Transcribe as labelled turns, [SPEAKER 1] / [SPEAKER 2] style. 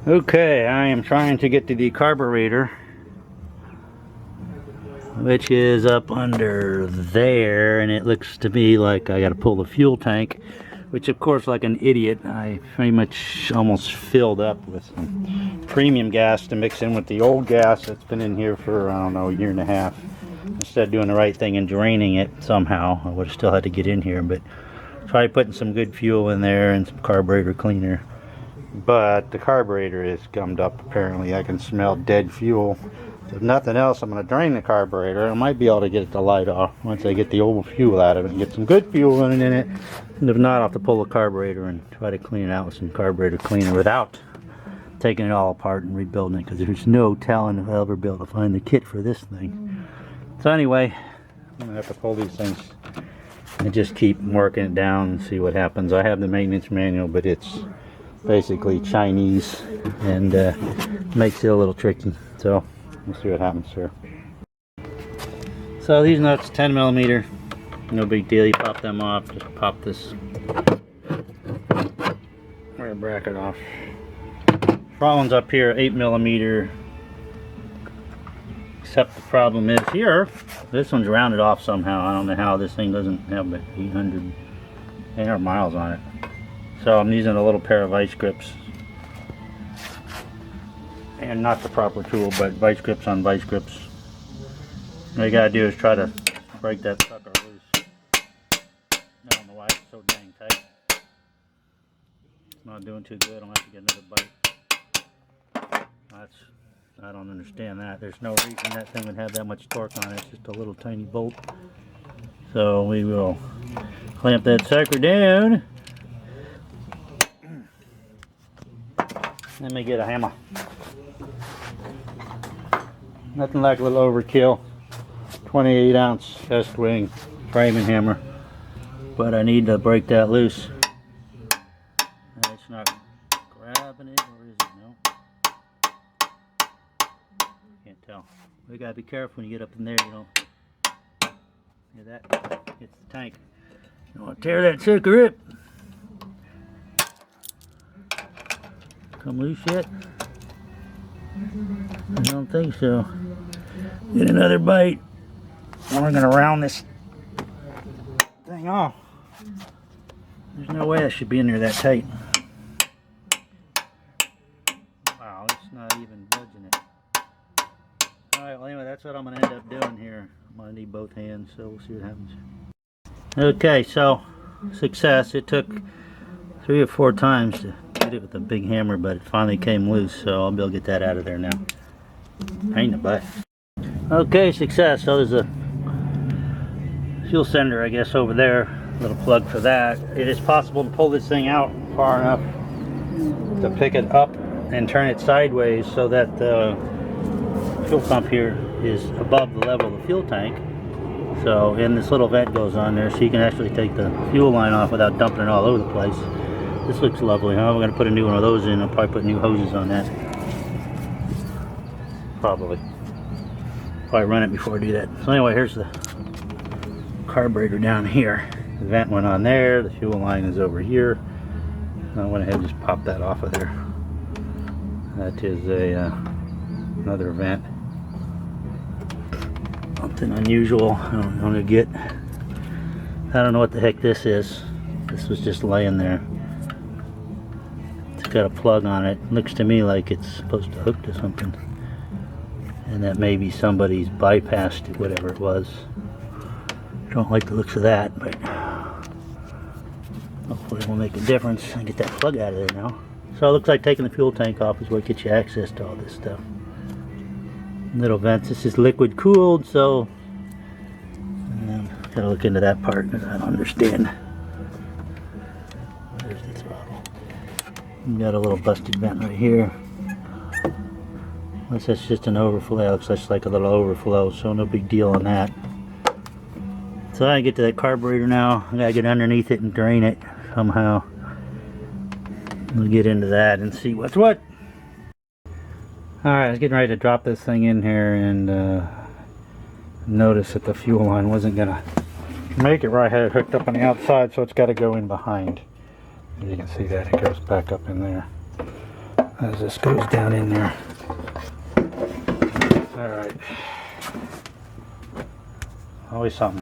[SPEAKER 1] Okay, I am trying to get to the carburetor, which is up under there, and it looks to me like I got to pull the fuel tank, which of course, like an idiot, I pretty much almost filled up with some premium gas to mix in with the old gas that's been in here for, I don't know, a year and a half. Instead of doing the right thing and draining it somehow, I would have still had to get in here, but try putting some good fuel in there and some carburetor cleaner. But the carburetor is gummed up apparently. I can smell dead fuel. So if nothing else, I'm going to drain the carburetor. I might be able to get it to light off once I get the old fuel out of it and get some good fuel running in it. And if not, I'll have to pull the carburetor and try to clean it out with some carburetor cleaner without taking it all apart and rebuilding it, because there's no telling if I'll ever be able to find the kit for this thing. So anyway, I'm going to have to pull these things and just keep working it down and see what happens. I have the maintenance manual, but it's basically Chinese and makes it a little tricky. So we'll see what happens here. So these nuts, 10 millimeter, no big deal. You pop them off. Just pop this rear bracket off. Front one's up here, 8 millimeter. Except the problem is here, this one's rounded off somehow. I don't know how this thing doesn't have 800 miles on it. So I'm using a little pair of vice grips, and not the proper tool, but vice grips on vice grips. All you gotta do is try to break that sucker loose. I don't know why it's so dang tight. It's not doing too good. I'm gonna have to get another bite. I don't understand that. There's no reason that thing would have that much torque on it. It's just a little tiny bolt. So we will clamp that sucker down. Let me get a hammer. Nothing like a little overkill. 28 ounce test wing framing hammer. But I need to break that loose. It's not grabbing it, or is it? No. Can't tell. We gotta be careful when you get up in there, you don't. Hear that? Hits the tank. You don't want to tear that sucker up. Come loose yet? I don't think so. Get another bite. And we're gonna round this thing off. There's no way I should be in there that tight. Wow, it's not even budging it. Alright, well anyway, that's what I'm gonna end up doing here. I'm gonna need both hands, so we'll see what happens. Okay, so success. It took 3 or 4 times to get it with a big hammer, but it finally came loose, so I'll be able to get that out of there now. Pain in the butt. Okay, success. So there's a fuel sender, I guess, over there. Little plug for that. It is possible to pull this thing out far enough to pick it up and turn it sideways so that the fuel pump here is above the level of the fuel tank. So, and this little vent goes on there, so you can actually take the fuel line off without dumping it all over the place. This looks lovely, huh? We're going to put a new one of those in. I'll probably put new hoses on that. Probably run it before I do that. So anyway, here's the carburetor down here. The vent went on there. The fuel line is over here. I went ahead and just popped that off of there. That is another vent. Something unusual. I don't want to get. I don't know what the heck this is. This was just laying there. It's got a plug on it. Looks to me like it's supposed to hook to something. And that maybe somebody's bypassed it, whatever it was. Don't like the looks of that, but hopefully it will make a difference and get that plug out of there now. So it looks like taking the fuel tank off is what gets you access to all this stuff. Little vents. This is liquid cooled, so gotta look into that part because I don't understand. There's the throttle. You got a little busted vent right here. Unless that's just an overflow. It looks just like a little overflow, so no big deal on that. So I get to that carburetor now. I gotta get underneath it and drain it somehow. We'll get into that and see what's what. Alright, I was getting ready to drop this thing in here and notice that the fuel line wasn't gonna make it right. I had it hooked up on the outside, so it's got to go in behind. As you can see that it goes back up in there. as this goes down in there. All right. Always something.